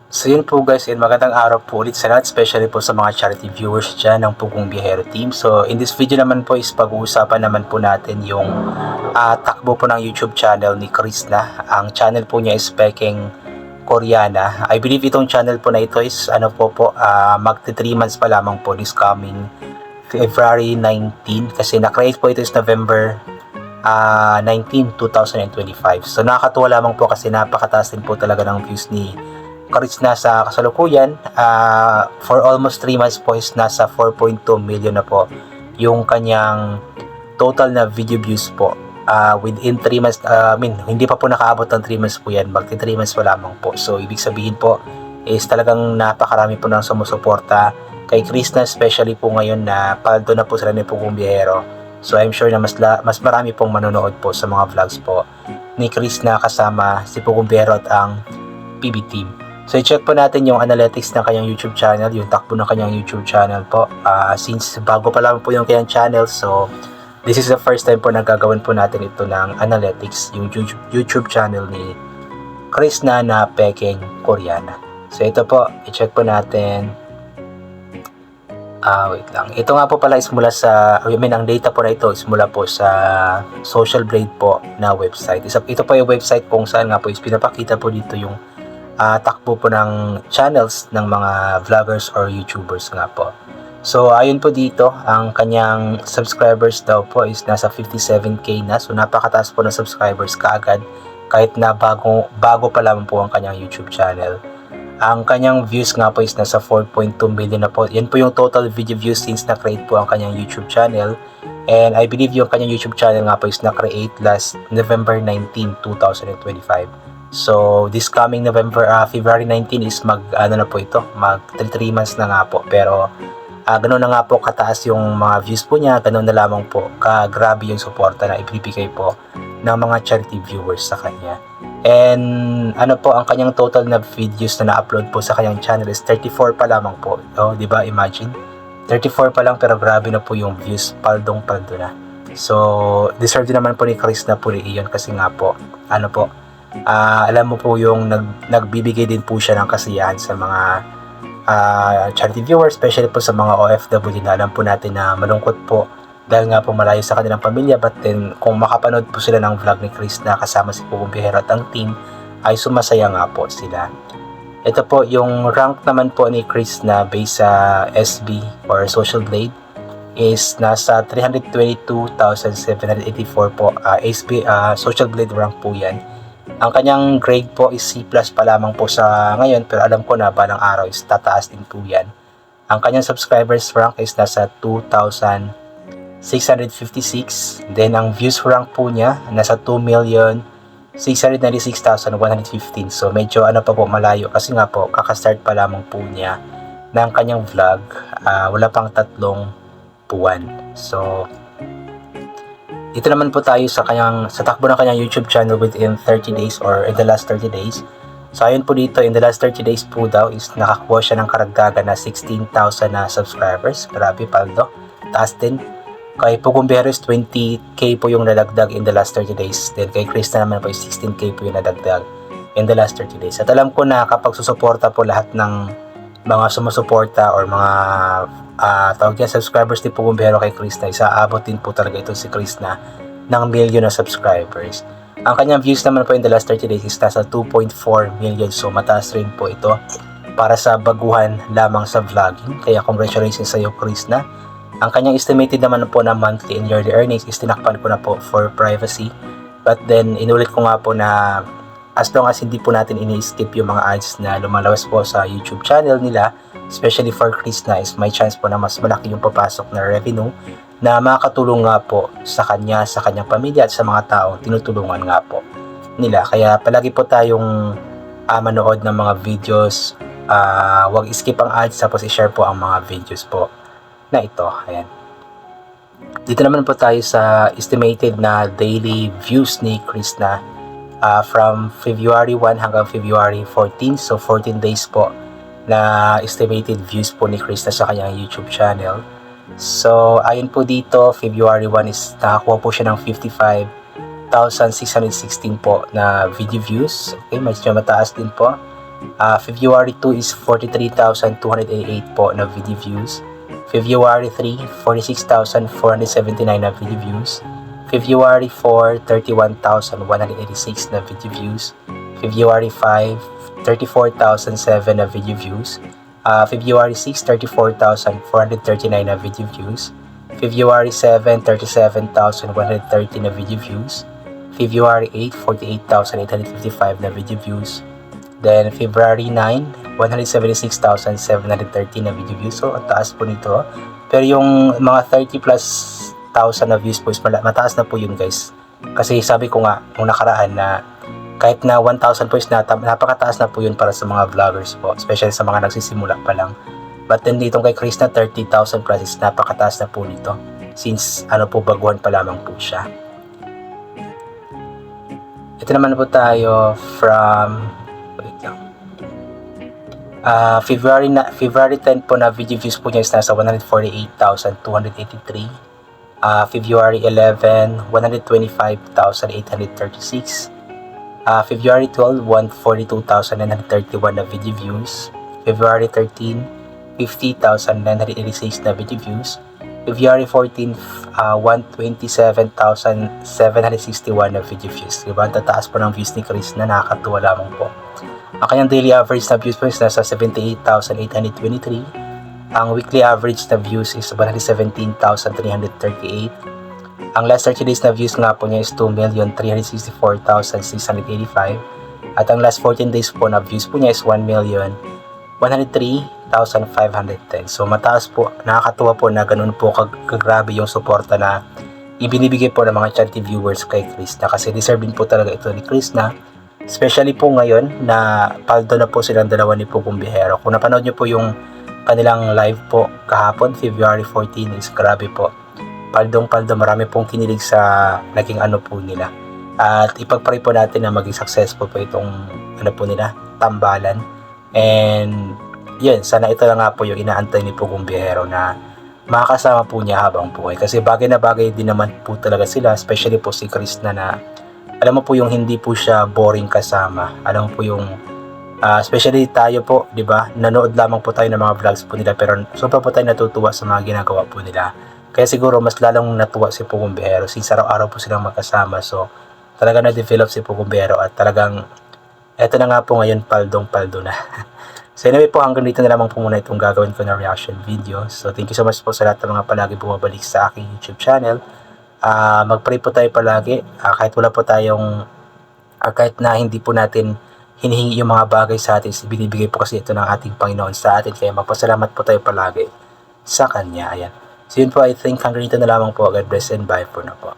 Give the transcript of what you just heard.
So yun po guys, and magandang araw po ulit sa lahat, especially po sa mga charity viewers dyan ng Pugong Biyahero Team. So in this video naman po is pag-uusapan naman po natin yung takbo po ng YouTube channel ni Krishna. Ang channel po niya is Peking Koreana. I believe itong channel po na ito is magti 3 months pa lamang po this coming February 19 kasi na-create po ito is November 19, 2025. So nakakatuwa lamang po kasi napakataas din po talaga ng views ni Krishna sa kasalukuyan. For almost 3 months po is nasa 4.2 million na po yung kanyang total na video views po. Within 3 months, hindi pa po nakaabot ng 3 months po yan, magti 3 months pa lamang po. So ibig sabihin po is talagang napakarami po nang sumusuporta kay Krishna, especially po ngayon na paldo na po sila ni Pugong Biyahero. So I'm sure na mas marami pong manonood po sa mga vlogs po ni Krishna kasama si Pugong Biyahero at ang PB Team. So i-check po natin yung analytics ng kanyang YouTube channel, yung takbo ng kanyang YouTube channel po. Since bago pa lang po yung kanyang channel, so this is the first time po na gagawin po natin ito ng analytics, yung YouTube channel ni Krishna na Peking Koreana. So ito po, i-check po natin. Wait lang. Ito nga po pala is mula sa, ang data po na ito is mula po sa Social Blade po na website. Ito po yung website kung saan nga po is pinapakita po dito yung takbo po ng channels ng mga vloggers or YouTubers nga po. So ayun po dito, ang kanyang subscribers daw po is nasa 57k na. So napakataas po ng subscribers kaagad kahit na bago pa lamang po ang kanyang YouTube channel. Ang kanyang views nga po is nasa 4.2 million na po. Yan po yung total video views since na-create po ang kanyang YouTube channel. And I believe yung kanyang YouTube channel nga po is na-create last November 19, 2025. So this coming February 19 is mag 3 months na nga po. Pero ganoon na nga po kataas yung mga views po niya, ganoon na lamang po kagrabe yung suporta na ibibigay po ng mga charity viewers sa kanya. And ang kanyang total na videos na na-upload po sa kanyang channel is 34 pa lamang po. Di ba? Imagine 34 pa lang pero grabe na po yung views, paldong-paldo na. So deserve din naman po ni Krishna po iyon kasi nga po alam mo po yung nagbibigay din po siya ng kasiyahan sa mga charity viewers, especially po sa mga OFW na alam po natin na malungkot po dahil nga po malayo sa kanilang pamilya, but then kung makapanood po sila ng vlog ni Krishna kasama si Pugong Biyahero at ang team ay sumasaya nga po sila. Ito po yung rank naman po ni Krishna based sa SB or Social Blade is nasa 322,784 po. SB Social Blade rank po yan. Ang kanyang grade po is C+ pa lamang po sa ngayon, pero alam ko na balang araw is tataas din po yan. Ang kanyang subscribers rank is nasa 2,656. Then ang views rank po niya nasa 2,696,115. So medyo pa po malayo kasi nga po kakastart pa lamang po niya ng kanyang vlog. Wala pang 3 buwan. So dito naman po tayo sa takbo ng kanyang YouTube channel within 30 days or in the last 30 days. So ayun po dito, in the last 30 days po daw is nakakuha siya ng karagdagan na 16,000 na subscribers. Grabe, paldo. Taas din. Kay Pugong Biyahero is 20k po yung nadagdag in the last 30 days. Then kay Krishna naman po is 16k po yung nadagdag in the last 30 days. At alam ko na kapag susuporta po lahat ng mga sumusuporta or mga subscribers ni Pugong Biyahero kay Krishna, aabot din po talaga ito si Krishna ng million na subscribers. Ang kanyang views naman po in the last 30 days is nasa 2.4 million. So mataas rin po ito para sa baguhan lamang sa vlogging. Kaya congratulations sa iyo, Krishna. Ang kanyang estimated naman po na monthly and yearly earnings is tinakpan ko na po for privacy. But then inulit ko nga po na as long as hindi po natin ini-skip yung mga ads na lumalabas po sa YouTube channel nila, especially for Krishna, is may chance po na mas malaki yung papasok na revenue na makakatulong nga po sa kanya, sa kanyang pamilya at sa mga taong tinutulungan nga po nila. Kaya palagi po tayong manood ng mga videos, wag skip ang ads, tapos i-share po ang mga videos po na ito. Ayan. Dito naman po tayo sa estimated na daily views ni Krishna from February 1 hanggang February 14. So 14 days po na estimated views po ni Krishna sa kanyang YouTube channel. So ayun po dito, February 1 is nakakuha po siya ng 55,616 po na video views. Okay, medyo mataas din po. February 2 is 43,288 po na video views. February 3, 46,479 na video views. February 4, 31,186 na video views. February 5, 34,007 na video views. February 6, 34,439 na video views. February 7, 37,130 na video views. February 8, 48,855 na video views. Then February 9, 176,713 na video views. So, ang taas po nito. Pero yung mga 30 plus thousand na views po is mataas na po yun, guys. Kasi sabi ko nga nung nakaraan na kahit na 1,000 po is napakataas na po yun para sa mga vloggers po, especially sa mga nagsisimula pa lang. But then ditong kay Chris na 30,000 plus is napakataas na po nito, since baguhan pa lamang po siya. Ito naman po tayo from February 10 po na video views po niya is nasa 148,283. February 11, 125,836. February 12, 142,931 na video views. February 13, 50,986 na video views. February 14, 127,761 na video views. Diba? Ang tataas po ng views ni Chris na nakakatuwa lamang po. Ang kanyang daily average na views po is nasa 78,823. Ang weekly average na views is 117,338. Ang last 30 days na views nga po niya is 2,364,685. At ang last 14 days po na views po niya is 1,103,510. So mataas po, nakakatuwa po na ganun po kagrabe yung suporta na ibinibigay po ng mga charity viewers kay Chris na, kasi deserve din po talaga ito ni Chris na, especially po ngayon na paldo na po silang dalawa ni Pugong Biyahero. Kung napanood nyo po yung kanilang live po kahapon, February 14, is grabe po. Paldong-paldo, marami pong kinilig sa naging po nila. At ipagpray po natin na maging successful po itong po nila, tambalan. And yun, sana ito lang nga po yung inaantay ni Pugong Biyahero na makakasama po niya habang buhay. Kasi bagay na bagay din naman po talaga sila, especially po si Chris na alam mo po yung hindi po siya boring kasama. Alam mo po yung especially tayo po, di ba? Nanood lamang po tayo ng mga vlogs po nila, pero sobrang po tayo natutuwa sa mga ginagawa po nila. Kaya siguro mas lalong natuwa si Pugong Biyahero since araw-araw po silang magkasama. So talaga na-develop si Pugong Biyahero at talagang eto na nga po ngayon, paldong-paldo na. So anyway po, hanggang dito na lamang po muna itong gagawin ko na reaction video. So thank you so much po sa lahat ng mga palagi bumabalik sa aking YouTube channel. Mag-pray po tayo palagi, kahit wala po tayong kahit na hindi po natin hinihingi yung mga bagay sa atin, binibigay po kasi ito ng ating Panginoon sa atin, kaya magpasalamat po tayo palagi sa Kanya. Ayan. So yun po, I think hanggang dito na lamang po. God bless and bye for now po.